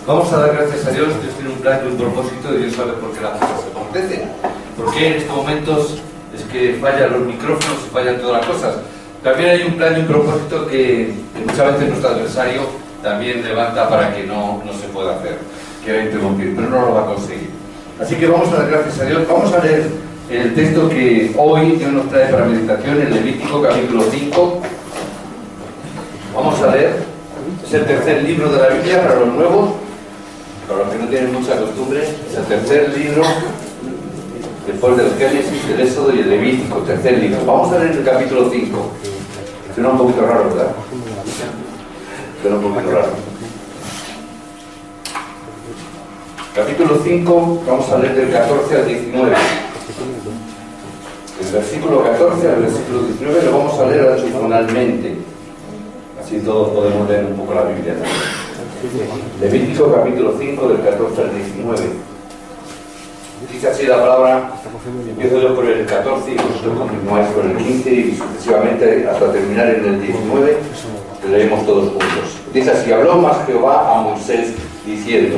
Vamos a dar gracias a Dios. Dios tiene un plan y un propósito y Dios sabe por qué las cosas se acontecen. Porque en estos momentos es que fallan los micrófonos y fallan todas las cosas. También hay un plan y un propósito que muchas veces nuestro adversario también levanta para que no se pueda hacer, que va a interrumpir, pero no lo va a conseguir. Así que vamos a dar gracias a Dios. Vamos a leer el texto que hoy Dios nos trae para meditación, en Levítico capítulo 5. Vamos a leer. Es el tercer libro de la Biblia para los nuevos, para los que no tienen mucha costumbre. Es el tercer libro después del Génesis, el Éxodo y el Levítico, tercer libro. Vamos a leer el capítulo 5. Suena un poquito raro, ¿verdad? Suena un poquito raro. Capítulo 5, vamos a leer del 14 al 19. El versículo 14 al versículo 19 lo vamos a leer adicionalmente. Así todos podemos leer un poco la Biblia también. Levítico capítulo 5, del 14 al 19. Dice así la palabra, empiezo yo por el 14 y vosotros continuáis por el 15 y sucesivamente hasta terminar en el 19, que leemos todos juntos. Dice así: habló más Jehová a Moisés diciendo: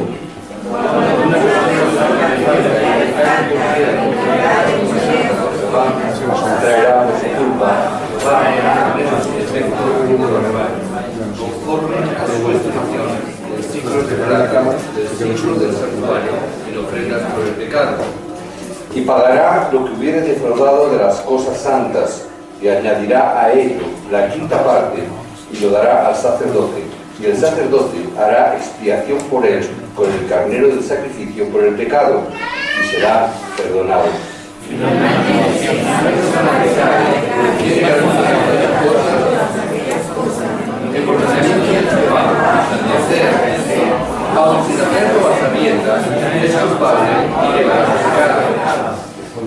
traerá por su culpa conforme a su estimación el ciclo de plata del ciclo del santuario en ofrendas por el pecado, y pagará lo que hubiere defraudado de las cosas santas, y añadirá a ello la quinta parte y lo dará al sacerdote, y el sacerdote hará expiación por él con el carnero del sacrificio por el pecado, y será perdonado.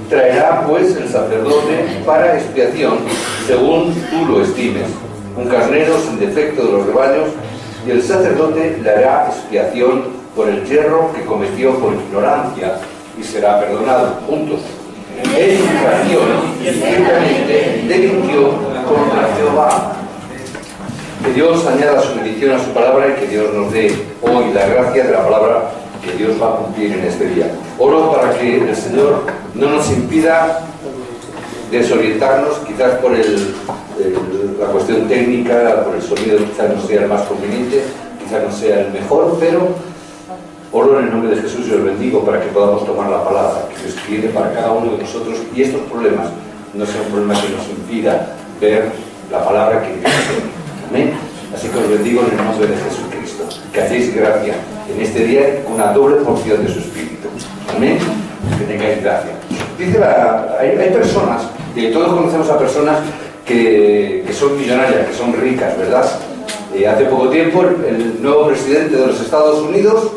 Traerá pues el sacerdote para expiación según tú lo estimes, un carnero sin defecto de los rebaños, y el sacerdote le hará expiación por el yerro que cometió por ignorancia, y será perdonado. Juntos. Es infracción y ciertamente delinquió contra Jehová. Que Dios añada su bendición a su palabra y que Dios nos dé hoy la gracia de la palabra que Dios va a cumplir en este día. Oro para que el Señor no nos impida desorientarnos, quizás por la cuestión técnica, por el sonido quizás no sea el más conveniente, quizás no sea el mejor, pero oro en el nombre de Jesús y os bendigo para que podamos tomar la palabra que Dios quiere para cada uno de nosotros, y estos problemas no sean problemas que nos impida ver la palabra que Dios tiene. Amén. Así que os bendigo en el nombre de Jesucristo, que hacéis gracia en este día con una doble porción de su Espíritu. Amén. Que tengáis gracia. Dice hay personas, y todos conocemos a personas que son millonarias, que son ricas, ¿verdad? Hace poco tiempo el nuevo presidente de los Estados Unidos,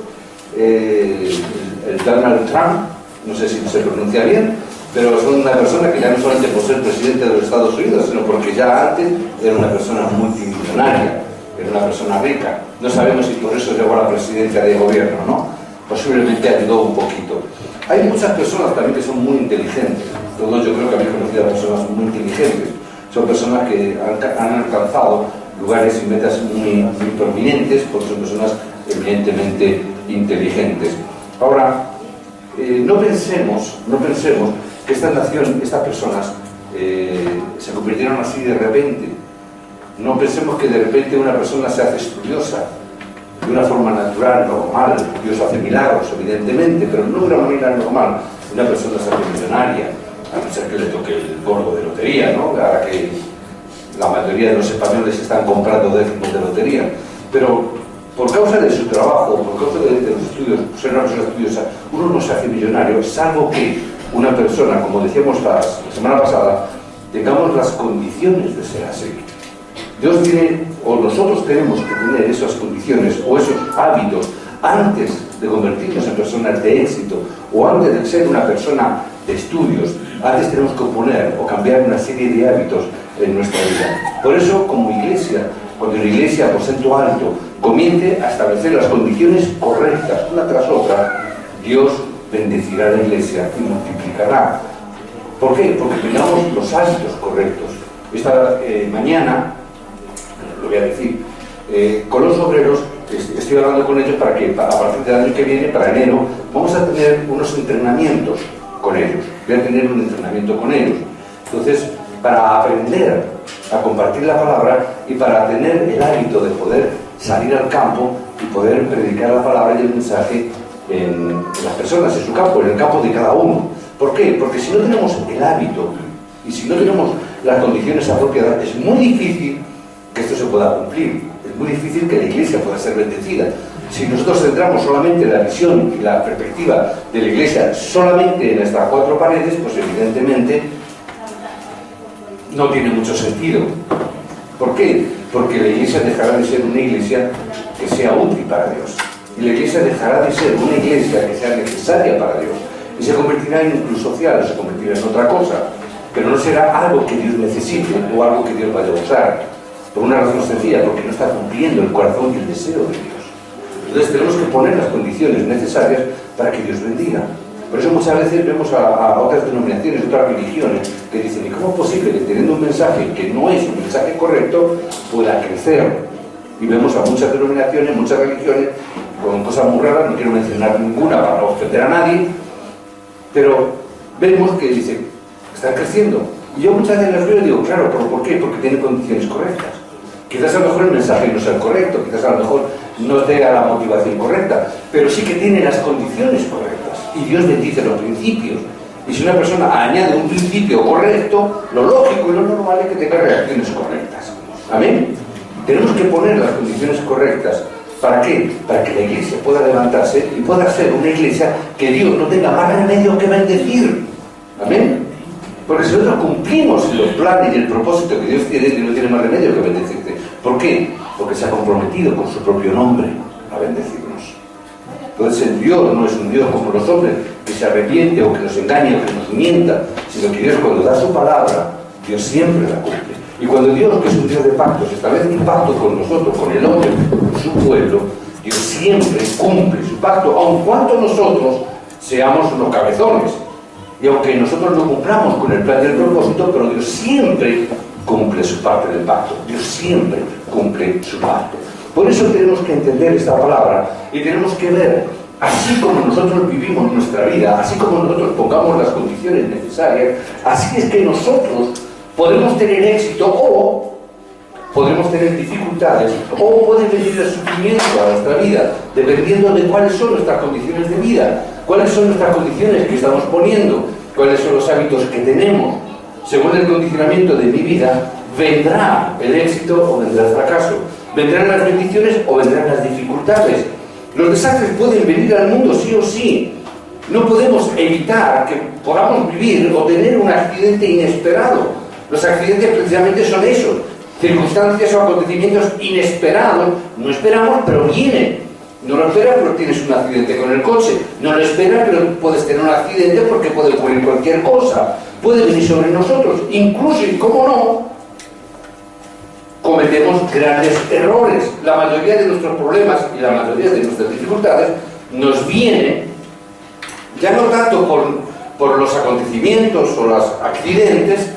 el Donald Trump, no sé si se pronuncia bien, pero es una persona que ya no solamente por ser presidente de los Estados Unidos, sino porque ya antes era una persona multimillonaria, era una persona rica. No sabemos si por eso llegó a la presidencia de gobierno, ¿no? Posiblemente ayudó un poquito. Hay muchas personas también que son muy inteligentes. Todos yo creo que habéis conocido a personas muy inteligentes. Son personas que han alcanzado lugares y metas muy prominentes, porque son personas evidentemente inteligentes. Ahora, no pensemos que esta nación, estas personas se convirtieron así de repente. No pensemos que de repente una persona se hace estudiosa de una forma natural, normal. Dios hace milagros, evidentemente, pero no de una manera normal. Una persona se hace millonaria, a no ser que le toque el gordo de lotería, ¿no? Ahora que la mayoría de los españoles están comprando décimos de lotería. Pero por causa de su trabajo, por causa de los estudios, ser una persona estudiosa, uno no se hace millonario, salvo que una persona, como decíamos la semana pasada, tengamos las condiciones de ser así. Dios tiene, o nosotros tenemos que tener esas condiciones o esos hábitos antes de convertirnos en personas de éxito o antes de ser una persona de estudios. Antes tenemos que poner o cambiar una serie de hábitos en nuestra vida. Por eso, como iglesia, cuando la iglesia, aposento alto, comience a establecer las condiciones correctas una tras otra, Dios bendecirá la iglesia y multiplicará. ¿Por qué? Porque tengamos los hábitos correctos. Esta mañana, lo voy a decir, con los obreros estoy hablando con ellos para que a partir del año que viene, para enero, vamos a tener unos entrenamientos con ellos. Voy a tener un entrenamiento con ellos. Entonces, para aprender a compartir la palabra y para tener el hábito de poder salir al campo y poder predicar la palabra y el mensaje en las personas, en su campo, en el campo de cada uno. ¿Por qué? Porque si no tenemos el hábito y si no tenemos las condiciones apropiadas, es muy difícil que esto se pueda cumplir. Es muy difícil que la iglesia pueda ser bendecida. Si nosotros centramos solamente la visión y la perspectiva de la iglesia solamente en estas 4 paredes, pues evidentemente no tiene mucho sentido. ¿Por qué? Porque la iglesia dejará de ser una iglesia que sea útil para Dios. Y la iglesia dejará de ser una iglesia que sea necesaria para Dios. Y se convertirá en un club social, se convertirá en otra cosa. Pero no será algo que Dios necesite o algo que Dios vaya a usar. Por una razón sencilla, porque no está cumpliendo el corazón y el deseo de Dios. Entonces tenemos que poner las condiciones necesarias para que Dios bendiga. Por eso muchas veces vemos a otras denominaciones, otras religiones, que dicen, ¿y cómo es posible que teniendo un mensaje que no es un mensaje correcto, pueda crecer? Y vemos a muchas denominaciones, muchas religiones, con cosas muy raras, no quiero mencionar ninguna para no ofender a nadie, pero vemos que dicen, están creciendo. Y yo muchas veces las veo y digo, claro, ¿pero por qué? Porque tienen condiciones correctas. Quizás a lo mejor el mensaje no sea el correcto, quizás a lo mejor no tenga la motivación correcta, pero sí que tiene las condiciones correctas. Y Dios bendice los principios. Y si una persona añade un principio correcto, lo lógico y lo normal es que tenga reacciones correctas. ¿Amén? Tenemos que poner las condiciones correctas. ¿Para qué? Para que la iglesia pueda levantarse y pueda ser una iglesia que Dios no tenga más remedio que bendecir. ¿Amén? Porque si nosotros cumplimos los planes y el propósito que Dios no tiene más remedio que bendecirte. ¿Por qué? Porque se ha comprometido con su propio nombre a bendecirnos. Entonces el Dios no es un Dios como los hombres, que se arrepiente o que nos engaña o que nos mienta, sino que Dios cuando da su palabra, Dios siempre la cumple. Y cuando Dios, que es un Dios de pactos, establece un pacto con nosotros, con el hombre, con su pueblo, Dios siempre cumple su pacto, aun cuando nosotros seamos los cabezones. Y aunque nosotros no cumplamos con el plan y el propósito, pero Dios siempre cumple su parte del pacto. Dios siempre cumple su pacto. Por eso tenemos que entender esta palabra y tenemos que ver, así como nosotros vivimos nuestra vida, así como nosotros pongamos las condiciones necesarias, así es que nosotros podemos tener éxito o podremos tener dificultades o puede venir el sufrimiento a nuestra vida, dependiendo de cuáles son nuestras condiciones de vida, cuáles son nuestras condiciones que estamos poniendo, cuáles son los hábitos que tenemos. Según el condicionamiento de mi vida, vendrá el éxito o vendrá el fracaso, vendrán las bendiciones o vendrán las dificultades. Los desastres pueden venir al mundo sí o sí. No podemos evitar que podamos vivir o tener un accidente inesperado. Los accidentes precisamente son esos, circunstancias o acontecimientos inesperados. No esperamos, pero vienen. No lo esperas, pero tienes un accidente con el coche. No lo esperas, pero puedes tener un accidente porque puede ocurrir cualquier cosa. Puede venir sobre nosotros. Incluso, y cómo no, cometemos grandes errores. La mayoría de nuestros problemas y la mayoría de nuestras dificultades nos viene ya no tanto por los acontecimientos o los accidentes,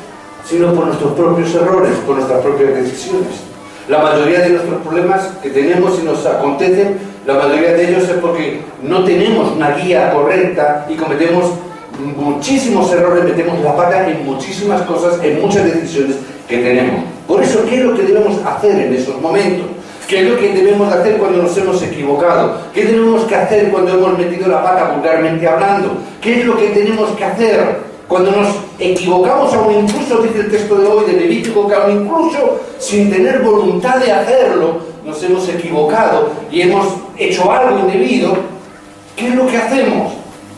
sino por nuestros propios errores, por nuestras propias decisiones. La mayoría de nuestros problemas que tenemos y nos acontecen, la mayoría de ellos es porque no tenemos una guía correcta y cometemos muchísimos errores, metemos la pata en muchísimas cosas, en muchas decisiones que tenemos. Por eso, ¿qué es lo que debemos hacer en esos momentos? ¿Qué es lo que debemos hacer cuando nos hemos equivocado? ¿Qué tenemos que hacer cuando hemos metido la pata vulgarmente hablando? ¿Qué es lo que tenemos que hacer cuando nos equivocamos, aún incluso, dice el texto de hoy de Levítico, que aún incluso sin tener voluntad de hacerlo, nos hemos equivocado y hemos hecho algo indebido? ¿Qué es lo que hacemos?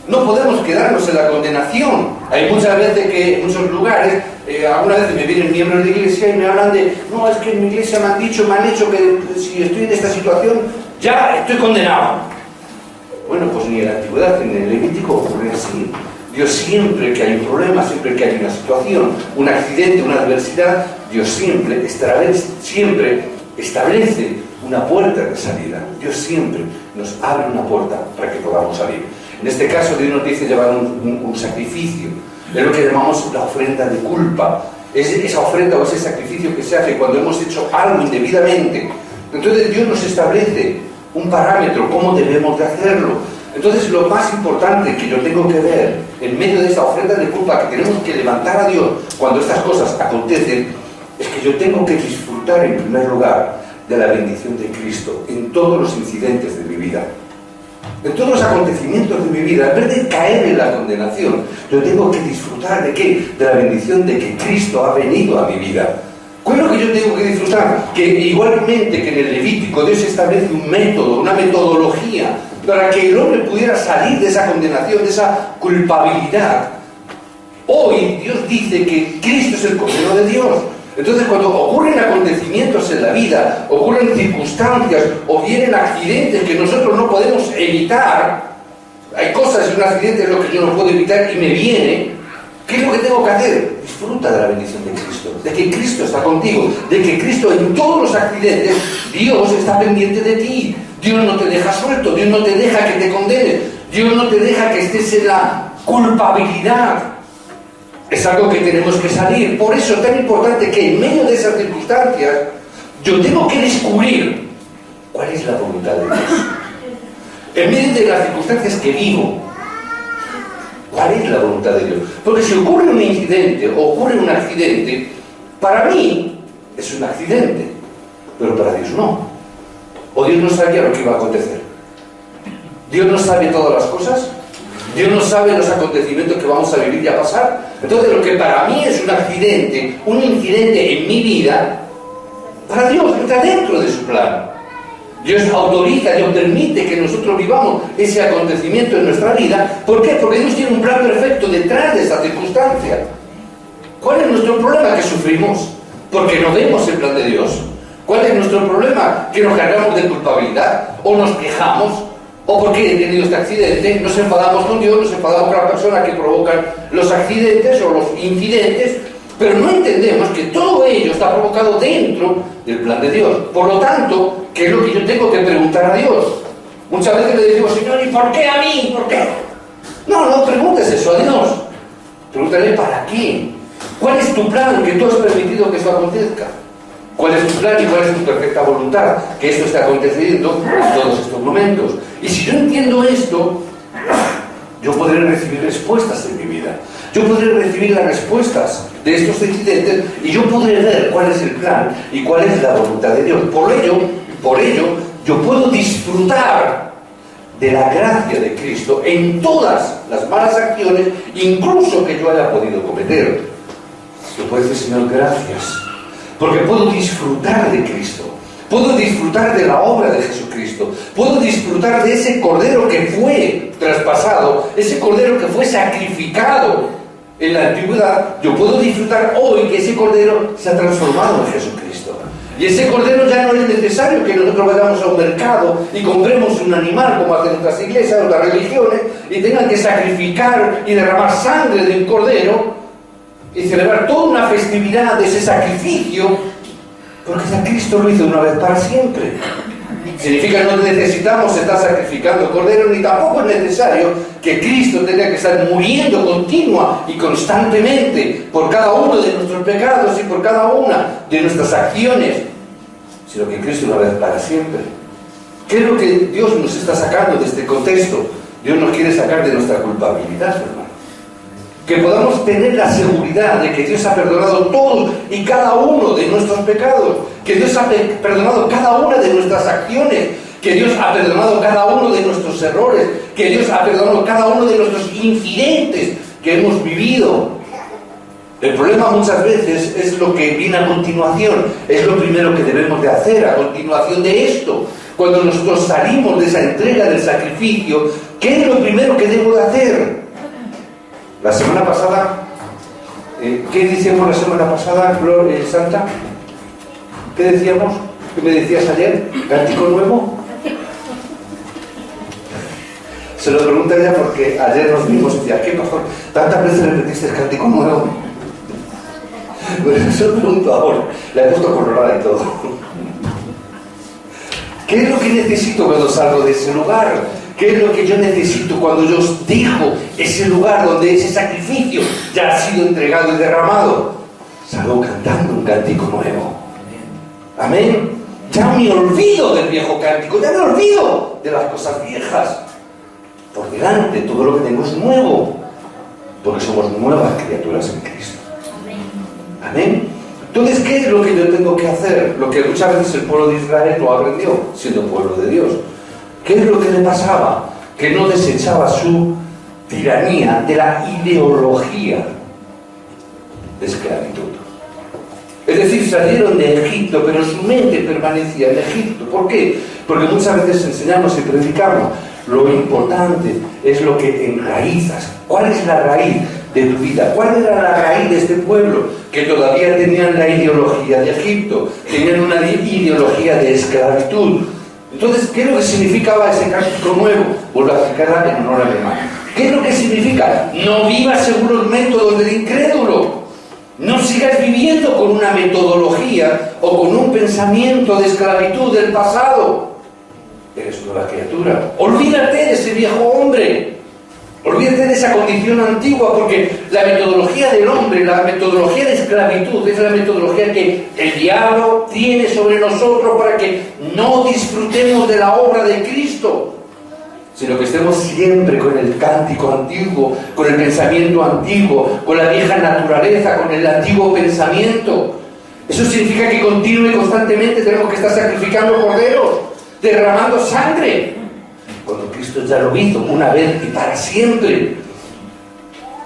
No podemos quedarnos en la condenación. Hay muchas veces que en muchos lugares, algunas veces me vienen miembros de iglesia y me hablan de, no, es que en mi iglesia me han dicho, me han hecho que si estoy en esta situación ya estoy condenado. Bueno, pues ni en la antigüedad ni en el Levítico ocurre así. Dios siempre que hay un problema, siempre que hay una situación, un accidente, una adversidad, Dios siempre establece una puerta de salida. Dios siempre nos abre una puerta para que podamos salir. En este caso, Dios nos dice llevar un sacrificio. Es lo que llamamos la ofrenda de culpa. Es esa ofrenda o ese sacrificio que se hace cuando hemos hecho algo indebidamente. Entonces Dios nos establece un parámetro, cómo debemos de hacerlo. Entonces, lo más importante que yo tengo que ver en medio de esta ofrenda de culpa que tenemos que levantar a Dios cuando estas cosas acontecen, es que yo tengo que disfrutar en primer lugar de la bendición de Cristo en todos los incidentes de mi vida. En todos los acontecimientos de mi vida, en vez de caer en la condenación, yo tengo que disfrutar ¿de qué? De la bendición de que Cristo ha venido a mi vida. ¿Cuál es lo que yo tengo que disfrutar? Que igualmente que en el Levítico Dios establece un método, una metodología para que el hombre pudiera salir de esa condenación, de esa culpabilidad. Hoy Dios dice que Cristo es el Cordero de Dios. Entonces, cuando ocurren acontecimientos en la vida, ocurren circunstancias o vienen accidentes que nosotros no podemos evitar, hay cosas y un accidente es lo que yo no puedo evitar y me viene, ¿qué es lo que tengo que hacer? Disfruta de la bendición de Cristo, de que Cristo está contigo, de que Cristo en todos los accidentes, Dios está pendiente de ti. Dios no te deja suelto, Dios no te deja que te condenes, Dios no te deja que estés en la culpabilidad. Es algo que tenemos que salir. Por eso es tan importante que en medio de esas circunstancias yo tengo que descubrir cuál es la voluntad de Dios. En medio de las circunstancias que vivo, ¿cuál es la voluntad de Dios? Porque si ocurre un incidente o ocurre un accidente, para mí es un accidente, pero para Dios no. O Dios no sabía lo que iba a acontecer. Dios no sabe todas las cosas. Dios no sabe los acontecimientos que vamos a vivir y a pasar. Entonces lo que para mí es un accidente, un incidente en mi vida, para Dios está dentro de su plan. Dios autoriza, Dios permite que nosotros vivamos ese acontecimiento en nuestra vida. ¿Por qué? Porque Dios tiene un plan perfecto detrás de esa circunstancia. ¿Cuál es nuestro problema? Que sufrimos porque no vemos el plan de Dios. ¿Cuál es nuestro problema? Que nos cargamos de culpabilidad o nos quejamos. O porque he tenido este accidente, nos enfadamos con Dios, nos enfadamos con la persona que provocan los accidentes o los incidentes, pero no entendemos que todo ello está provocado dentro del plan de Dios. Por lo tanto, ¿qué es lo que yo tengo que preguntar a Dios? Muchas veces le decimos, Señor, ¿y por qué a mí? ¿Por qué? No preguntes eso a Dios. Pregúntale, ¿para qué? ¿Cuál es tu plan que tú has permitido que esto acontezca? ¿Cuál es tu plan y cuál es tu perfecta voluntad? Que esto esté aconteciendo en todos estos momentos. Y si yo entiendo esto, yo podré recibir respuestas en mi vida. Yo podré recibir las respuestas de estos incidentes y yo podré ver cuál es el plan y cuál es la voluntad de Dios. Por ello, yo puedo disfrutar de la gracia de Cristo en todas las malas acciones, incluso que yo haya podido cometer. Yo puedo decir, Señor, gracias. Porque puedo disfrutar de Cristo, puedo disfrutar de la obra de Jesucristo, puedo disfrutar de ese Cordero que fue traspasado, ese Cordero que fue sacrificado en la antigüedad. Yo puedo disfrutar hoy que ese Cordero se ha transformado en Jesucristo. Y ese Cordero ya no es necesario que nosotros vayamos a un mercado y compremos un animal como hacen otras iglesias, otras religiones, y tengan que sacrificar y derramar sangre de un Cordero y celebrar toda una festividad de ese sacrificio, porque ya Cristo lo hizo una vez para siempre. Significa que no necesitamos estar sacrificando corderos, ni tampoco es necesario que Cristo tenga que estar muriendo continua y constantemente por cada uno de nuestros pecados y por cada una de nuestras acciones, sino que Cristo una vez para siempre. ¿Qué es lo que Dios nos está sacando de este contexto? Dios nos quiere sacar de nuestra culpabilidad, hermano. Que podamos tener la seguridad de que Dios ha perdonado todos y cada uno de nuestros pecados, que Dios ha perdonado cada una de nuestras acciones, que Dios ha perdonado cada uno de nuestros errores, que Dios ha perdonado cada uno de nuestros incidentes que hemos vivido. El problema muchas veces es lo que viene a continuación, es lo primero que debemos de hacer a continuación de esto. Cuando nosotros salimos de esa entrega del sacrificio, ¿qué es lo primero que debo de hacer? La semana pasada, ¿qué decíamos la semana pasada, Santa? ¿Qué decíamos? ¿Qué me decías ayer? ¿Cántico nuevo? Se lo pregunto ya porque ayer nos vimos y decía, ¿qué pasó? ¿Tantas veces repetiste el cántico nuevo? Pues se lo pregunto ahora. La he puesto colorada y todo. ¿Qué es lo que necesito cuando salgo de ese lugar? ¿Qué es lo que yo necesito cuando yo dejo ese lugar donde ese sacrificio ya ha sido entregado y derramado? Salgo cantando un cántico nuevo. Amén. Ya me olvido del viejo cántico, ya me olvido de las cosas viejas. Por delante, todo lo que tengo es nuevo, porque somos nuevas criaturas en Cristo. Amén. Entonces, ¿qué es lo que yo tengo que hacer? Lo que muchas veces el pueblo de Israel no aprendió, siendo pueblo de Dios. ¿Qué es lo que le pasaba? Que no desechaba su tiranía de la ideología de esclavitud. Es decir, salieron de Egipto, pero su mente permanecía en Egipto. ¿Por qué? Porque muchas veces enseñamos y predicamos. Lo importante es lo que enraizas. ¿Cuál es la raíz de tu vida? ¿Cuál era la raíz de este pueblo? Que todavía tenían la ideología de Egipto, tenían una ideología de esclavitud. Entonces, ¿qué es lo que significaba ese cántico nuevo? Vuelvo a explicarla en honor a mi hermano. ¿Qué es lo que significa? No vivas según los métodos del incrédulo. No sigas viviendo con una metodología o con un pensamiento de esclavitud del pasado. Eres nueva criatura. Olvídate de ese viejo hombre. Olvídate de esa condición antigua, porque la metodología del hombre, la metodología de esclavitud, es la metodología que el diablo tiene sobre nosotros para que no disfrutemos de la obra de Cristo, sino que estemos siempre con el cántico antiguo, con el pensamiento antiguo, con la vieja naturaleza, con el antiguo pensamiento. Eso significa que continúe constantemente tenemos que estar sacrificando corderos, derramando sangre, cuando Cristo ya lo hizo una vez y para siempre.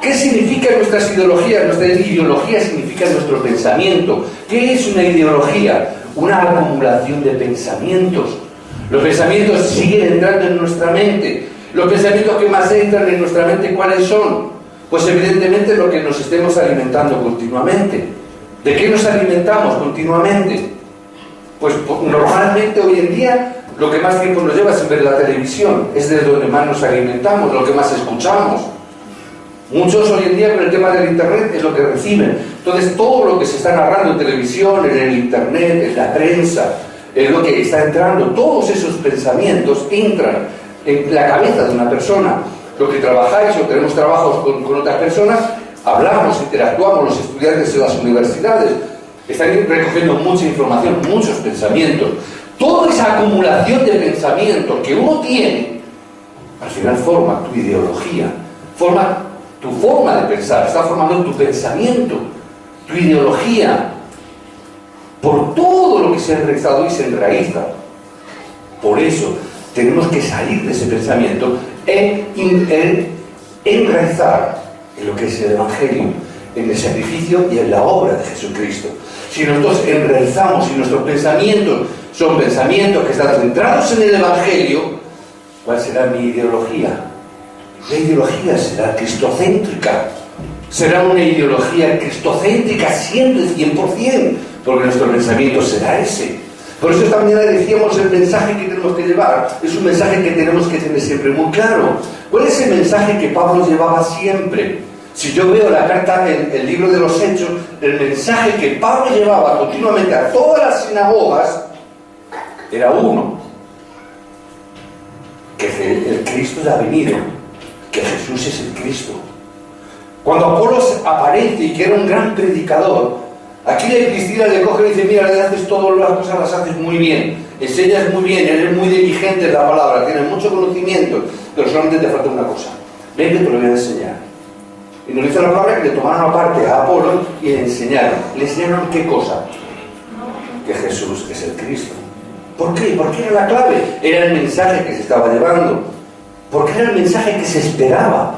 ¿Qué significa nuestras ideologías? Nuestra ideología significa nuestro pensamiento. ¿Qué es una ideología? Una acumulación de pensamientos. Los pensamientos siguen entrando en nuestra mente. Los pensamientos que más entran en nuestra mente, ¿cuáles son? Pues evidentemente lo que nos estemos alimentando continuamente. ¿De qué nos alimentamos continuamente? Pues normalmente hoy en día lo que más tiempo nos lleva es ver la televisión. Es de donde más nos alimentamos, lo que más escuchamos. Muchos hoy en día con el tema del internet es lo que reciben. Entonces todo lo que se está narrando en televisión, en el internet, en la prensa, es lo que está entrando. Todos esos pensamientos entran en la cabeza de una persona. Los que trabajáis o tenemos trabajos con otras personas, hablamos, interactuamos, los estudiantes en las universidades están recogiendo mucha información, muchos pensamientos. Toda esa acumulación de pensamientos que uno tiene, al final forma tu ideología, forma tu forma de pensar, está formando tu pensamiento, tu ideología, por todo lo que se ha enraizado y se enraiza. Por eso tenemos que salir de ese pensamiento e enraizar en lo que es el Evangelio, en el sacrificio y en la obra de Jesucristo. Si nosotros enraizamos y nuestros pensamientos son pensamientos que están centrados en el Evangelio, ¿cuál será mi ideología? La ideología será cristocéntrica. Será una ideología cristocéntrica siempre 100%, porque nuestro pensamiento será ese. Por eso esta mañana decíamos el mensaje que tenemos que llevar. Es un mensaje que tenemos que tener siempre muy claro. ¿Cuál es el mensaje que Pablo llevaba siempre? Si yo veo la carta, el libro de los Hechos, el mensaje que Pablo llevaba continuamente a todas las sinagogas era uno: que el Cristo ya ha venido, que Jesús es el Cristo. Cuando Apolos aparece y que era un gran predicador, aquí la Cristina le coge y dice: mira, le haces todas las cosas, las haces muy bien, enseñas muy bien, eres muy diligente en la palabra, tienes mucho conocimiento, pero solamente te falta una cosa. Ven que te lo voy a enseñar. Y nos dice la palabra que le tomaron aparte a Apolo y le enseñaron. ¿Le enseñaron qué cosa? Que Jesús es el Cristo. ¿Por qué? Porque era la clave. Era el mensaje que se estaba llevando. Porque era el mensaje que se esperaba.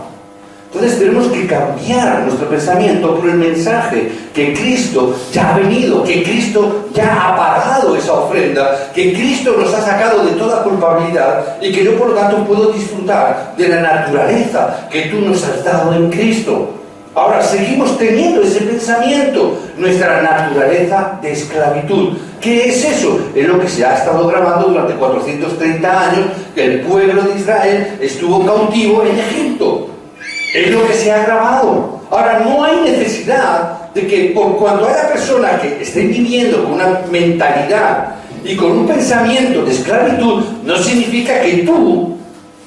Entonces tenemos que cambiar nuestro pensamiento por el mensaje que Cristo ya ha venido, que Cristo ya ha pagado esa ofrenda, que Cristo nos ha sacado de toda culpabilidad y que yo por lo tanto puedo disfrutar de la naturaleza que tú nos has dado en Cristo. Ahora seguimos teniendo ese pensamiento, nuestra naturaleza de esclavitud. ¿Qué es eso? Es lo que se ha estado grabando durante 430 años, que el pueblo de Israel estuvo cautivo en Egipto. Es lo que se ha grabado. Ahora, no hay necesidad de que por cuanto haya personas que estén viviendo con una mentalidad y con un pensamiento de esclavitud, no significa que tú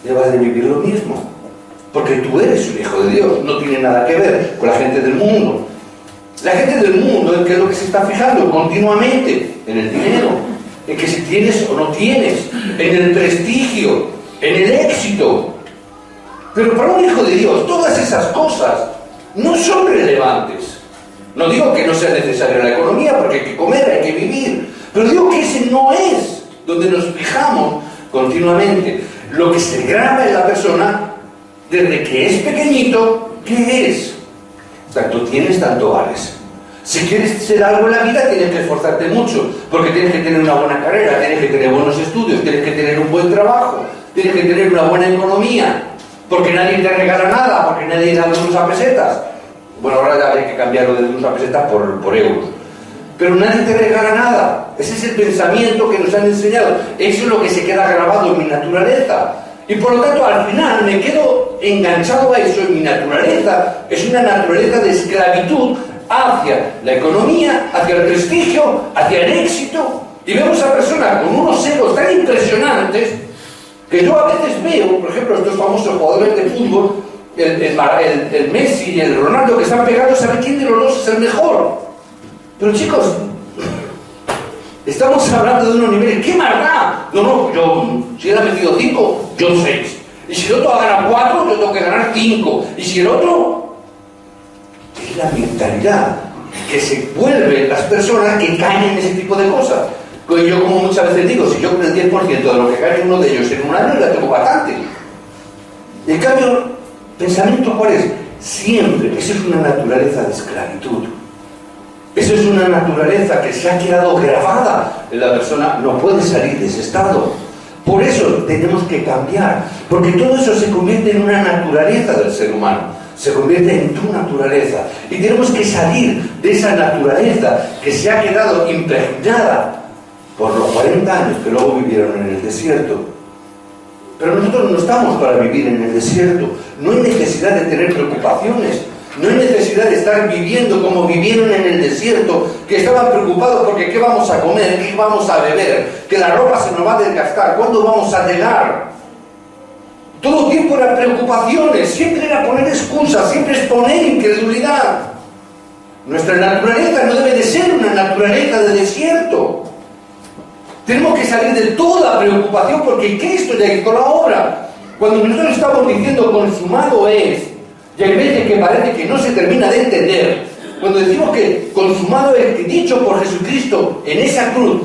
debas de vivir lo mismo. Porque tú eres un hijo de Dios, no tiene nada que ver con la gente del mundo. La gente del mundo, ¿en qué es lo que se está fijando continuamente? En el dinero, en que si tienes o no tienes, en el prestigio, en el éxito. Pero para un hijo de Dios, todas esas cosas no son relevantes. No digo que no sea necesaria la economía, porque hay que comer, hay que vivir, pero digo que ese no es donde nos fijamos continuamente. Lo que se graba en la persona, desde que es pequeñito, ¿qué es? Tanto tienes, tanto vales. Si quieres ser algo en la vida, tienes que esforzarte mucho, porque tienes que tener una buena carrera, tienes que tener buenos estudios, tienes que tener un buen trabajo, tienes que tener una buena economía, porque nadie te regala nada, porque nadie da unos a pesetas. Bueno, ahora ya hay que cambiarlo de unos a pesetas por euros. Pero nadie te regala nada. Ese es el pensamiento que nos han enseñado. Eso es lo que se queda grabado en mi naturaleza. Y por lo tanto, al final me quedo enganchado a eso. En mi naturaleza es una naturaleza de esclavitud hacia la economía, hacia el prestigio, hacia el éxito. Y vemos a personas con unos egos tan impresionantes que yo a veces veo, por ejemplo, estos famosos jugadores de fútbol, el Messi y el Ronaldo, que están pegados, ¿saben quién de los dos es el mejor? Pero chicos, estamos hablando de unos niveles. ¿Qué más da? No, yo, si él ha metido 5, yo 6. Y si el otro ha ganado 4, yo tengo que ganar 5. Y si el otro... Es la mentalidad que se vuelven las personas que caen en ese tipo de cosas. Yo, como muchas veces digo, si yo con el 10% de lo que gane uno de ellos en un año, ya tengo bastante. En cambio, ¿pensamiento cuál es? Siempre, eso es una naturaleza de esclavitud. Eso es una naturaleza que se ha quedado grabada en la persona, no puede salir de ese estado. Por eso tenemos que cambiar, porque todo eso se convierte en una naturaleza del ser humano, se convierte en tu naturaleza. Y tenemos que salir de esa naturaleza que se ha quedado impregnada por los 40 años que luego vivieron en el desierto. Pero nosotros no estamos para vivir en el desierto, no hay necesidad de tener preocupaciones. No hay necesidad de estar viviendo como vivieron en el desierto, que estaban preocupados porque qué vamos a comer, qué vamos a beber, que la ropa se nos va a desgastar, cuándo vamos a llegar. Todo el tiempo eran preocupaciones, siempre era poner excusas, siempre es poner incredulidad. Nuestra naturaleza no debe de ser una naturaleza de desierto. Tenemos que salir de toda preocupación porque Cristo ya hizo la obra. Cuando nosotros estamos diciendo consumado es, y hay veces que parece que no se termina de entender, cuando decimos que consumado es dicho por Jesucristo en esa cruz,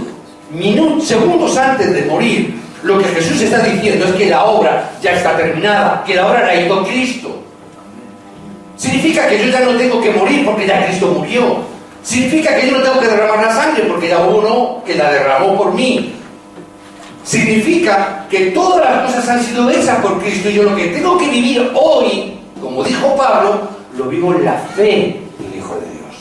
segundos antes de morir, lo que Jesús está diciendo es que la obra ya está terminada, que la obra la hizo Cristo. Significa que yo ya no tengo que morir porque ya Cristo murió. Significa que yo no tengo que derramar la sangre porque ya hubo uno que la derramó por mí. Significa que todas las cosas han sido hechas por Cristo y yo lo que tengo que vivir hoy, como dijo Pablo, lo vivo en la fe del Hijo de Dios.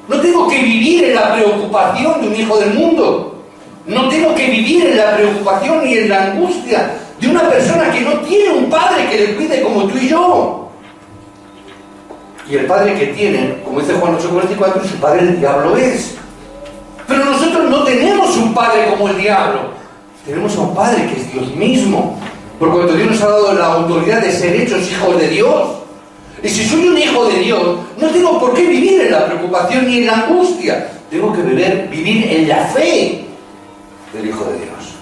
No tengo que vivir en la preocupación de un hijo del mundo. No tengo que vivir en la preocupación ni en la angustia de una persona que no tiene un padre que le cuide como tú y yo. Y el padre que tiene, como dice Juan 8:44, su padre el diablo es. Pero nosotros no tenemos un padre como el diablo. Tenemos a un padre que es Dios mismo. Por cuanto Dios nos ha dado la autoridad de ser hechos hijos de Dios. Y si soy un hijo de Dios, no tengo por qué vivir en la preocupación ni en la angustia. Tengo que vivir en la fe del Hijo de Dios.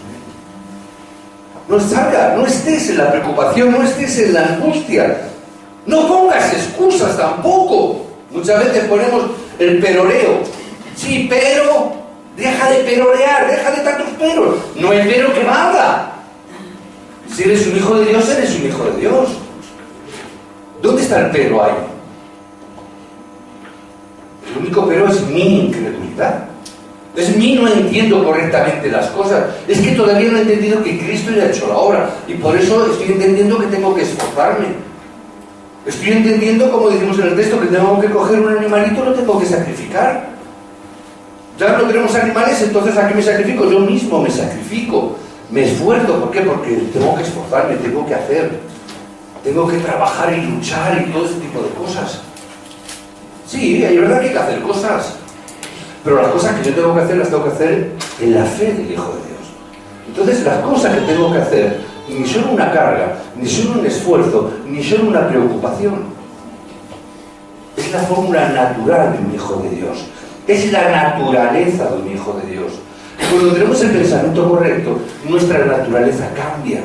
No estés en la preocupación, no estés en la angustia. No pongas excusas tampoco. Muchas veces ponemos el peroreo. Sí, pero, deja de perorear, deja de tantos peros. No hay pero que valga. Si eres un hijo de Dios, eres un hijo de Dios. ¿Dónde está el pero ahí? El único pero es mi incredulidad. Es mi no entiendo correctamente las cosas. Es que todavía no he entendido que Cristo ya ha hecho la obra. Y por eso estoy entendiendo que tengo que esforzarme. Estoy entendiendo, como decimos en el texto, que tengo que coger un animalito, lo tengo que sacrificar. Ya no tenemos animales, entonces ¿a qué me sacrifico? Yo mismo me sacrifico. Me esfuerzo, ¿por qué? Porque tengo que esforzarme, tengo que hacer, tengo que trabajar y luchar y todo ese tipo de cosas. Sí, es verdad que hay que hacer cosas, pero las cosas que yo tengo que hacer, las tengo que hacer en la fe del Hijo de Dios. Entonces las cosas que tengo que hacer ni son una carga, ni son un esfuerzo, ni son una preocupación. Es la fórmula natural de un Hijo de Dios. Es la naturaleza de un Hijo de Dios. Cuando tenemos el pensamiento correcto, nuestra naturaleza cambia.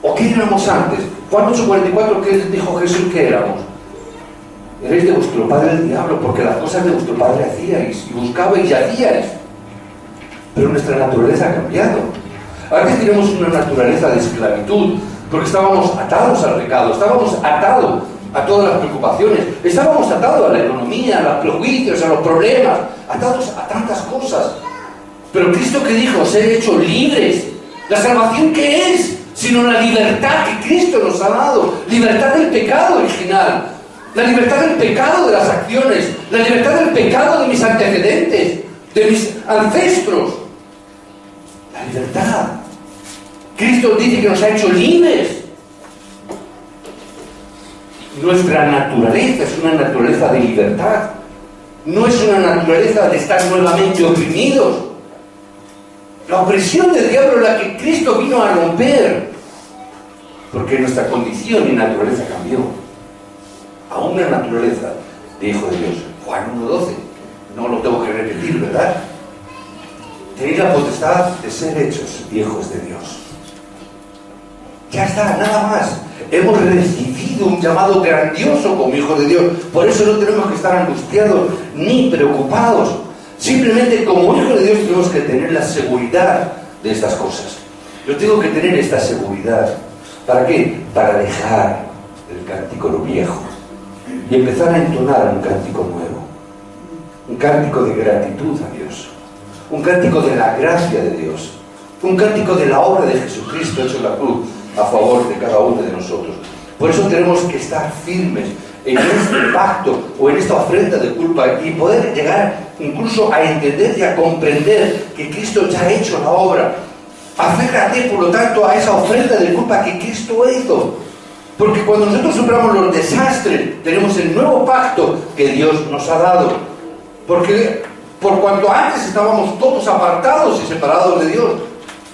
¿O qué éramos antes? Juan 8:44, ¿qué dijo Jesús que éramos? Erais de vuestro padre el diablo, porque las cosas de vuestro padre hacíais, y buscabais y hacíais. Pero nuestra naturaleza ha cambiado. Antes teníamos una naturaleza de esclavitud, porque estábamos atados al pecado, estábamos atados a todas las preocupaciones, estábamos atados a la economía, a los prejuicios, a los problemas, atados a tantas cosas. Pero Cristo, que dijo, os he hecho libres. ¿La salvación qué es? Sino la libertad que Cristo nos ha dado. Libertad del pecado original, la libertad del pecado de las acciones, la libertad del pecado de mis antecedentes, de mis ancestros. La libertad. Cristo dice que nos ha hecho libres. Nuestra naturaleza es una naturaleza de libertad. No es una naturaleza de estar nuevamente oprimidos. La opresión del diablo es la que Cristo vino a romper. Porque nuestra condición y naturaleza cambió a una naturaleza de hijo de Dios. Juan 1:12. No lo tengo que repetir, ¿verdad? Tenéis la potestad de ser hechos hijos de Dios. Ya está, nada más. Hemos recibido un llamado grandioso como hijos de Dios. Por eso no tenemos que estar angustiados ni preocupados. Simplemente como hijos de Dios tenemos que tener la seguridad de estas cosas. Yo tengo que tener esta seguridad. ¿Para qué? Para dejar el cántico viejo y empezar a entonar un cántico nuevo. Un cántico de gratitud a Dios. Un cántico de la gracia de Dios. Un cántico de la obra de Jesucristo hecho en la cruz a favor de cada uno de nosotros. Por eso tenemos que estar firmes en este pacto o en esta ofrenda de culpa y poder llegar incluso a entender y a comprender que Cristo ya ha hecho la obra. Aférrate, por lo tanto, a esa ofrenda de culpa que Cristo hizo. Porque cuando nosotros superamos los desastres, tenemos el nuevo pacto que Dios nos ha dado. Porque por cuanto antes estábamos todos apartados y separados de Dios,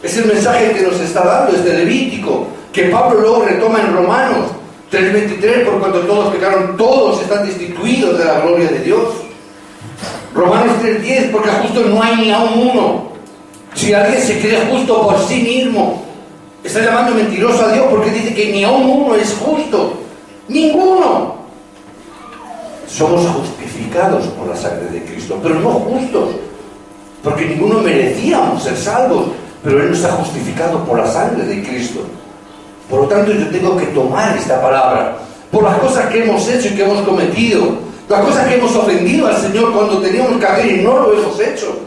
es el mensaje que nos está dando este Levítico, que Pablo luego retoma en Romanos 3:23, por cuanto todos pecaron, todos están destituidos de la gloria de Dios. Romanos 3:10, porque justo no hay ni aun uno. Si alguien se cree justo por sí mismo, está llamando mentiroso a Dios, porque dice que ni aun uno es justo. ¡Ninguno! Somos justificados por la sangre de Cristo, pero no justos, porque ninguno merecíamos ser salvos, pero Él nos ha justificado por la sangre de Cristo. Por lo tanto, yo tengo que tomar esta palabra por las cosas que hemos hecho y que hemos cometido, las cosas que hemos ofendido al Señor cuando teníamos que hacer y no lo hemos hecho,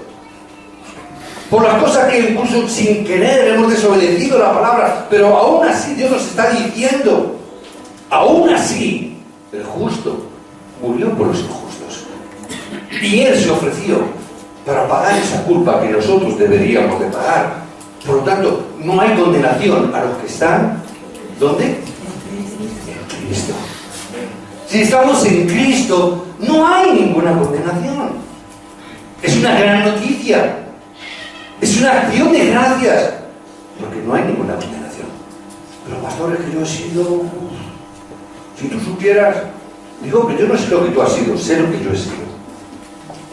por las cosas que incluso sin querer hemos desobedecido la palabra, pero aún así Dios nos está diciendo, aún así el justo murió por los injustos y Él se ofreció para pagar esa culpa que nosotros deberíamos de pagar. Por lo tanto, no hay condenación a los que están, ¿dónde? En Cristo. Si estamos en Cristo, no hay ninguna condenación. Es una gran noticia. Es una acción de gracias, porque no hay ninguna condenación. Pero pastor, es que yo he sido... Si tú supieras... Digo que yo no sé lo que tú has sido, sé lo que yo he sido.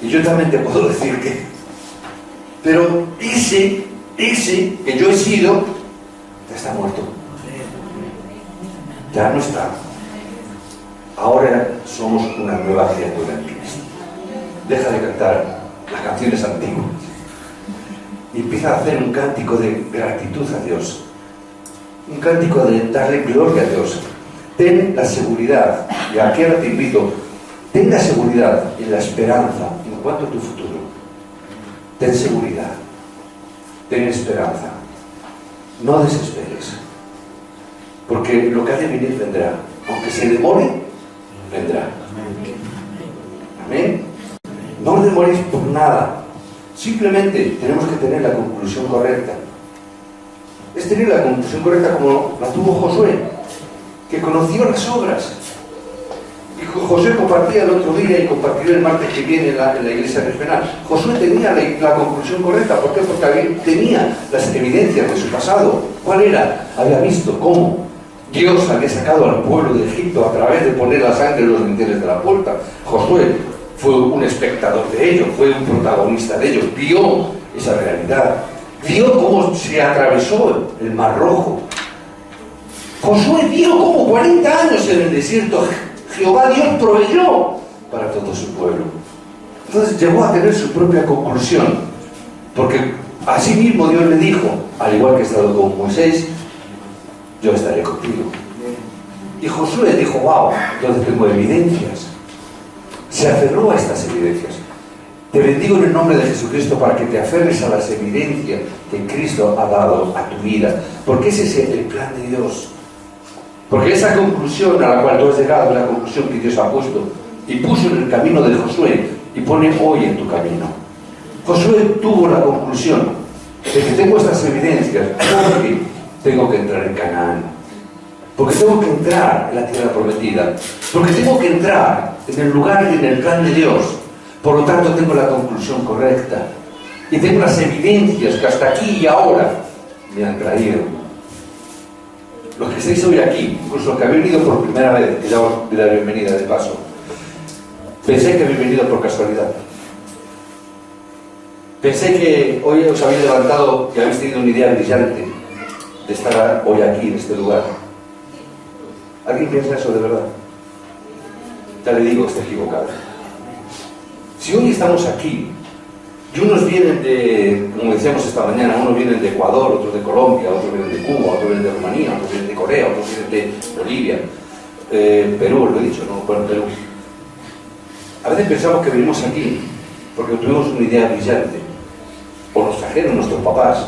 Y yo también te puedo decir que... Pero ese que yo he sido, ya está muerto. Ya no está. Ahora somos una nueva criatura en Cristo. Deja de cantar las canciones antiguas y empieza a hacer un cántico de gratitud a Dios, un cántico de darle gloria a Dios. Ten la seguridad, y aquí ahora te invito, ten la seguridad en la esperanza en cuanto a tu futuro. Ten seguridad, ten esperanza, no desesperes, porque lo que ha de venir vendrá, aunque se demore, vendrá. Amén. No os demoréis por nada. Simplemente tenemos que tener la conclusión correcta. Es tener la conclusión correcta como la tuvo Josué, que conoció las obras. Y Josué compartía el otro día y compartiré el martes que viene en la iglesia regional. Josué tenía la conclusión correcta. ¿Por qué? Porque tenía las evidencias de su pasado. ¿Cuál era? Había visto cómo Dios había sacado al pueblo de Egipto a través de poner la sangre en los dinteles de la puerta. Josué fue un espectador de ello, fue un protagonista de ello, vio esa realidad. Vio cómo se atravesó el Mar Rojo. Josué vio cómo 40 años en el desierto Jehová Dios proveyó para todo su pueblo. Entonces llegó a tener su propia conclusión, porque así mismo Dios le dijo, al igual que he estado con Moisés, yo estaré contigo. Y Josué dijo, wow, entonces tengo evidencias. Se aferró a estas evidencias. Te bendigo en el nombre de Jesucristo para que te aferres a las evidencias que Cristo ha dado a tu vida, porque ese es el plan de Dios. Porque esa conclusión a la cual tú has llegado es la conclusión que Dios ha puesto y puso en el camino de Josué y pone hoy en tu camino. Josué tuvo la conclusión de que tengo estas evidencias porque tengo que entrar en Canaán, porque tengo que entrar en la tierra prometida, porque tengo que entrar en el lugar y en el plan de Dios. Por lo tanto tengo la conclusión correcta y tengo las evidencias que hasta aquí y ahora me han traído. Los que estáis hoy aquí, incluso los que habéis venido por primera vez, que ya os doy la bienvenida de paso, pensé que habéis venido por casualidad. Pensé que hoy os habéis levantado, que habéis tenido una idea brillante de estar hoy aquí, en este lugar. ¿Alguien piensa eso de verdad? Ya le digo, está equivocado. Si hoy estamos aquí, y unos vienen de, como decíamos esta mañana, unos vienen de Ecuador, otros de Colombia, otros vienen de Cuba, otros vienen de Rumanía, otros vienen de Corea, otros vienen de Bolivia, Perú, lo he dicho, ¿no? Bueno, Perú. A veces pensamos que venimos aquí porque tuvimos una idea brillante, o nos trajeron nuestros papás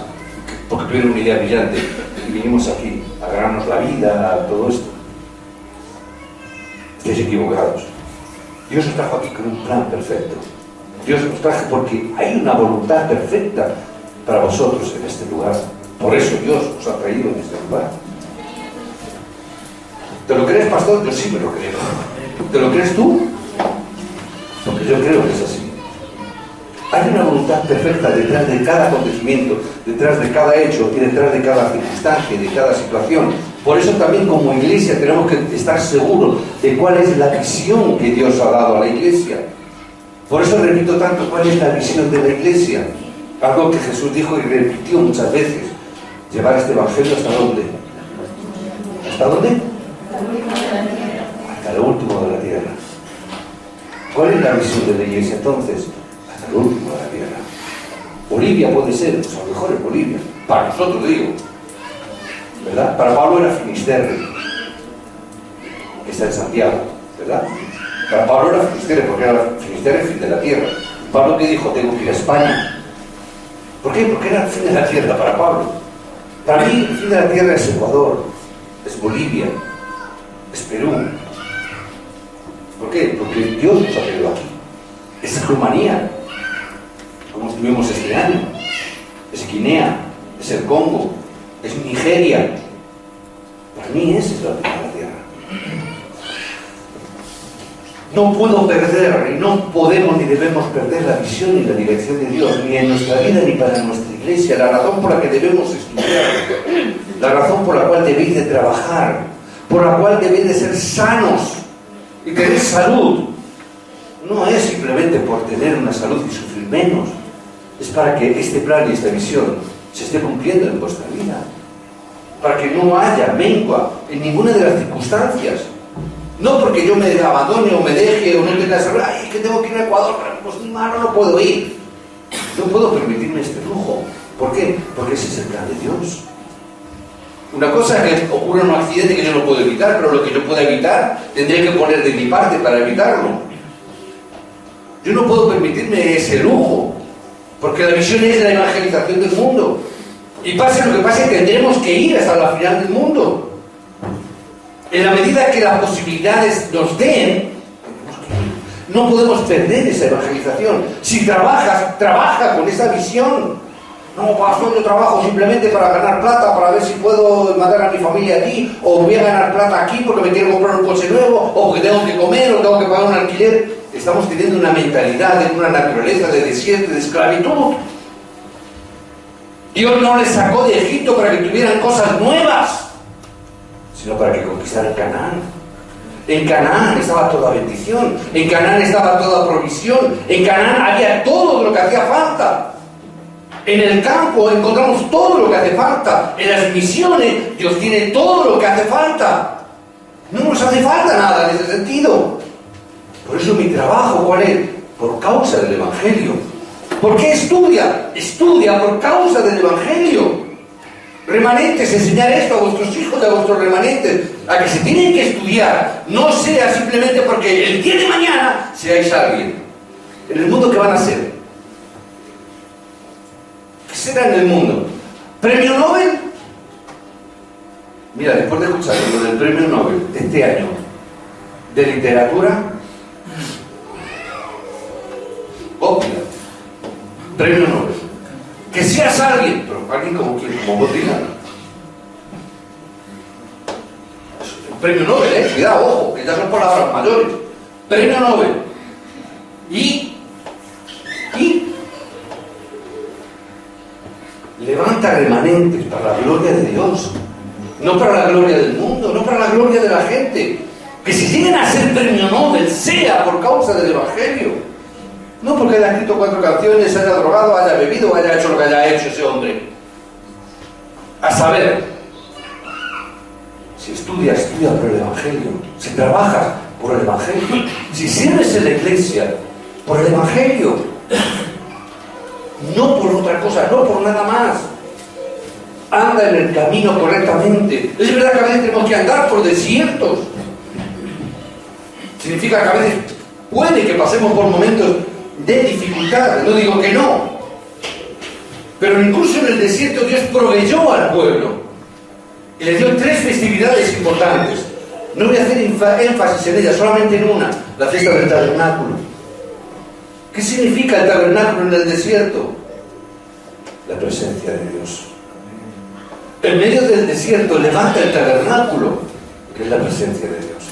porque tuvieron una idea brillante y vinimos aquí a ganarnos la vida, todo esto. Estáis equivocados. Dios os trajo aquí con un plan perfecto. Dios os trajo porque hay una voluntad perfecta para vosotros en este lugar. Por eso Dios os ha traído en este lugar. ¿Te lo crees, pastor? Yo sí me lo creo. ¿Te lo crees tú? Porque yo creo que es así. Hay una voluntad perfecta detrás de cada acontecimiento, detrás de cada hecho y detrás de cada circunstancia, de cada situación. Por eso también como iglesia tenemos que estar seguros de cuál es la visión que Dios ha dado a la iglesia. Por eso repito tanto cuál es la visión de la iglesia. Algo que Jesús dijo y repitió muchas veces. Llevar este evangelio ¿hasta dónde? ¿Hasta dónde? Hasta lo último de la tierra. ¿Cuál es la visión de la iglesia entonces? Hasta lo último de la tierra. Bolivia puede ser, pues a lo mejor es Bolivia. Para nosotros digo. ¿Verdad? Para Pablo era Finisterre, que está en Santiago, ¿verdad? Para Pablo era Finisterre, porque era Finisterre el fin de la tierra. Pablo que dijo, tengo que ir a España. ¿Por qué? Porque era el fin de la tierra para Pablo. Para mí el fin de la tierra es Ecuador, es Bolivia, es Perú. ¿Por qué? Porque Dios nos ha traído aquí. Es Rumanía, como estuvimos este año. Es Guinea, es el Congo, es Nigeria. Para mí esa es la vida de la tierra. No puedo perder, y no podemos ni debemos perder la visión y la dirección de Dios, ni en nuestra vida ni para nuestra iglesia. La razón por la que debemos estudiar, la razón por la cual debéis de trabajar, por la cual debéis de ser sanos y tener salud, no es simplemente por tener una salud y sufrir menos. Es para que este plan y esta visión se esté cumpliendo en vuestra vida, para que no haya mengua en ninguna de las circunstancias. No porque yo me abandone o me deje o no tenga salud, ay, es que tengo que ir a Ecuador, pues malo, no puedo ir. No puedo permitirme este lujo. ¿Por qué? Porque ese es el plan de Dios. Una cosa es que ocurra un accidente que yo no puedo evitar, pero lo que yo pueda evitar, tendré que poner de mi parte para evitarlo. Yo no puedo permitirme ese lujo, porque la visión es la evangelización del mundo. Y pase lo que pase, tendremos que ir hasta la final del mundo. En la medida que las posibilidades nos den, no podemos perder esa evangelización. Si trabajas, trabaja con esa visión. No, pastor, yo trabajo simplemente para ganar plata, para ver si puedo mandar a mi familia aquí, o voy a ganar plata aquí porque me quiero comprar un coche nuevo, o porque tengo que comer, o tengo que pagar un alquiler. Estamos teniendo una mentalidad de una naturaleza de desierto, de esclavitud. Dios no les sacó de Egipto para que tuvieran cosas nuevas, sino para que conquistaran Canaán. En Canaán estaba toda bendición, en Canaán estaba toda provisión, en Canaán había todo lo que hacía falta. En el campo encontramos todo lo que hace falta. En las misiones Dios tiene todo lo que hace falta. No nos hace falta nada en ese sentido. Por eso mi trabajo, ¿cuál es? Por causa del Evangelio. ¿Por qué estudia? Estudia por causa del Evangelio. Remanentes, enseñar esto a vuestros hijos y a vuestros remanentes, a que se tienen que estudiar, no sea simplemente porque el día de mañana seáis alguien. En el mundo, ¿qué van a ser? ¿Qué será en el mundo? ¿Premio Nobel? Mira, después de escuchar lo del Premio Nobel de este año de literatura, obvio, Premio Nobel. Que seas alguien, pero alguien como quien, como vos digas. Premio Nobel, cuidado, ojo, que ya son palabras mayores. Premio Nobel. Y levanta remanentes para la gloria de Dios, no para la gloria del mundo, no para la gloria de la gente. Que si lleguen a ser Premio Nobel, sea por causa del Evangelio. No porque haya escrito 4 canciones, haya drogado, haya bebido, haya hecho lo que haya hecho ese hombre. A saber, si estudias, estudia por el Evangelio. Si trabajas, por el Evangelio. Si sirves en la iglesia, por el Evangelio. No por otra cosa, no por nada más. Anda en el camino correctamente. Es verdad que a veces tenemos que andar por desiertos. Significa que a veces puede que pasemos por momentos de dificultad, no digo que no, pero incluso en el desierto Dios proveyó al pueblo y le dio 3 festividades importantes. No voy a hacer énfasis en ellas, solamente en una, la fiesta del tabernáculo. ¿Qué significa el tabernáculo en el desierto? La presencia de Dios. En medio del desierto levanta el tabernáculo, que es la presencia de Dios.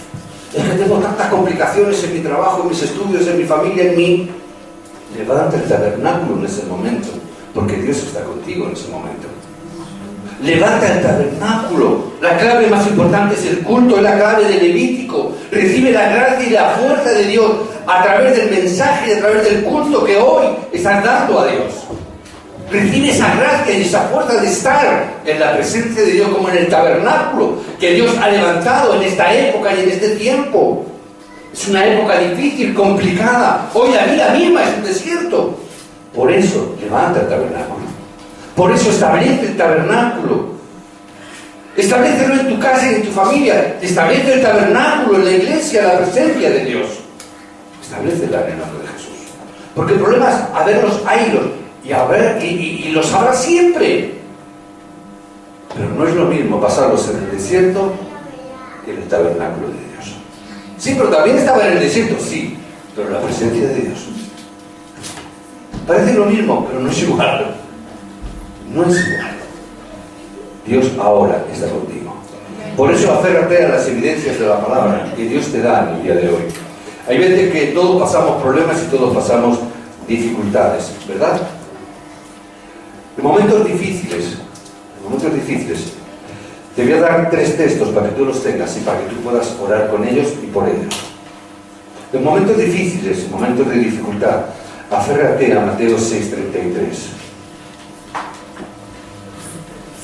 Es que tengo tantas complicaciones en mi trabajo, en mis estudios, en mi familia, en mí. Levanta el tabernáculo en ese momento, porque Dios está contigo en ese momento. Levanta el tabernáculo. La clave más importante es el culto, es la clave del Levítico. Recibe la gracia y la fuerza de Dios a través del mensaje y a través del culto que hoy estás dando a Dios. Recibe esa gracia y esa fuerza de estar en la presencia de Dios como en el tabernáculo que Dios ha levantado en esta época y en este tiempo. Es una época difícil, complicada. Hoy la vida misma es un desierto. Por eso levanta el tabernáculo. Por eso establece el tabernáculo. Establécelo en tu casa y en tu familia. Establece el tabernáculo en la iglesia, la presencia de Dios. Establécela en el nombre de Jesús. Porque el problema es haberlos haylos y los habrá siempre. Pero no es lo mismo pasarlos en el desierto que en el tabernáculo de Dios. Sí, pero también estaba en el desierto, sí, pero la presencia de Dios. Parece lo mismo, pero no es igual. No es igual. Dios ahora está contigo. Por eso aférrate a las evidencias de la palabra que Dios te da en el día de hoy. Hay veces que todos pasamos problemas y todos pasamos dificultades, ¿verdad? En momentos difíciles, te voy a dar 3 textos para que tú los tengas y para que tú puedas orar con ellos y por ellos. En momentos difíciles, en momentos de dificultad, aférrate a Mateo 6:33.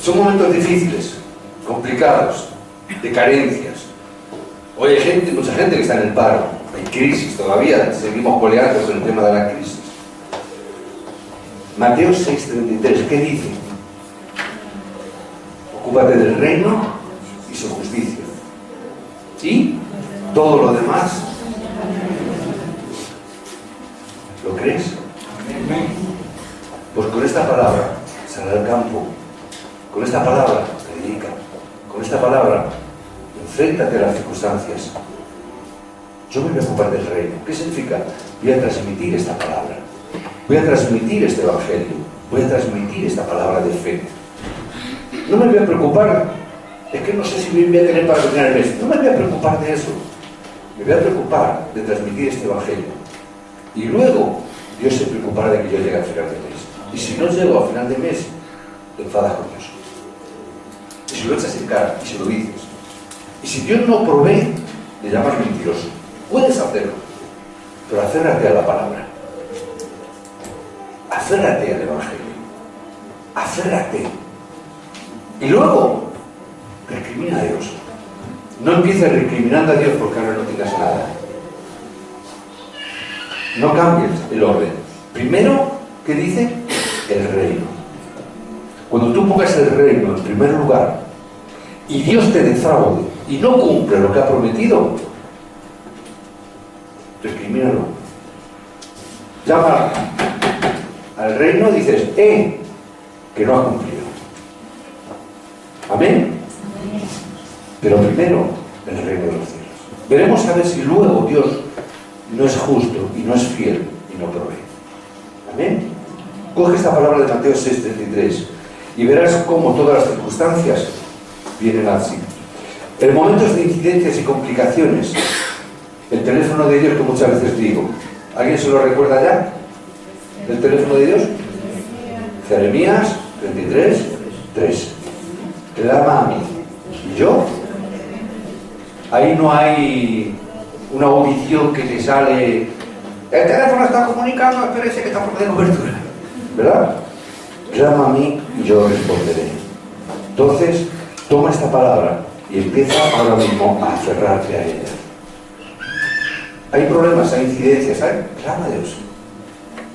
Son momentos difíciles, complicados, de carencias. Hoy hay mucha gente que está en el paro, hay crisis todavía, seguimos coleando con el tema de la crisis. Mateo 6:33, ¿qué dice? Ocúpate del reino y su justicia. Y todo lo demás, ¿lo crees? Pues con esta palabra, sal al campo. Con esta palabra, predica. Con esta palabra, enfréntate a las circunstancias. Yo me voy a ocupar del reino. ¿Qué significa? Voy a transmitir esta palabra. Voy a transmitir este evangelio. Voy a transmitir esta palabra de fe. No me voy a preocupar, es que no sé si me voy a tener para terminar el mes. No me voy a preocupar de eso. Me voy a preocupar de transmitir este evangelio. Y luego, Dios se preocupará de que yo llegue al final del mes. Y si no llego al final del mes, te enfadas con Dios. Y si lo echas en cara, y si lo dices. Y si Dios no provee, le llamas mentiroso. Puedes hacerlo, pero aférrate a la palabra. Aférrate al evangelio. Aférrate. Y luego, recrimina a Dios. No empieces recriminando a Dios porque ahora no tengas nada. No cambies el orden. Primero, ¿qué dice? El reino. Cuando tú pongas el reino en primer lugar y Dios te defraude y no cumple lo que ha prometido, recrimínalo. Llama al reino y dices, que no ha cumplido. Amén. Pero primero, el reino de los cielos. Veremos a ver si luego Dios no es justo y no es fiel y no provee. Amén. Coge esta palabra de Mateo 6:33 y verás cómo todas las circunstancias vienen así. En momentos de incidencias y complicaciones, el teléfono de Dios que muchas veces digo, ¿alguien se lo recuerda ya? ¿El teléfono de Dios? Jeremías 33:3. Clama a mí. ¿Y yo? Ahí no hay una audición que te sale. El teléfono está comunicando, espérese que está por de cobertura. ¿Verdad? Clama a mí y yo responderé. Entonces, toma esta palabra y empieza ahora mismo a aferrarte a ella. Hay problemas, hay incidencias, clama a Dios.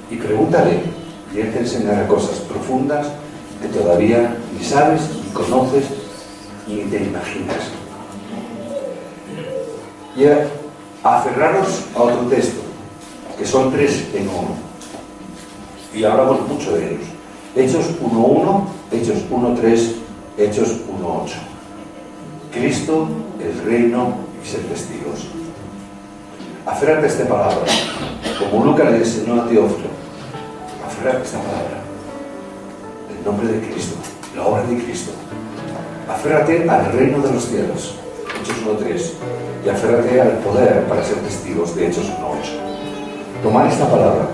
Y pregúntale, y Él te enseñará cosas profundas que todavía ni sabes, ni conoces, ni te imaginas. Y a aferraros a otro texto, que son 3 en 1. Y hablamos mucho de ellos. Hechos 1:1, Hechos 1:3, Hechos 1:8. Cristo, el reino y ser testigos. Aférrate a esta palabra, como Lucas le enseñó a Teófilo. Aférrate a esta palabra. El nombre de Cristo, la obra de Cristo. Aférrate al reino de los cielos, Hechos 1:3, y aférrate al poder para ser testigos de Hechos 1:8. Tomad esta palabra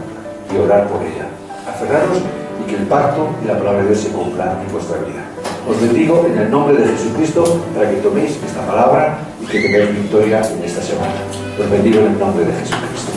y orar por ella. Aferraros y que el pacto y la palabra de Dios se cumplan en vuestra vida. Os bendigo en el nombre de Jesucristo para que toméis esta palabra y que tengáis victoria en esta semana. Os bendigo en el nombre de Jesucristo.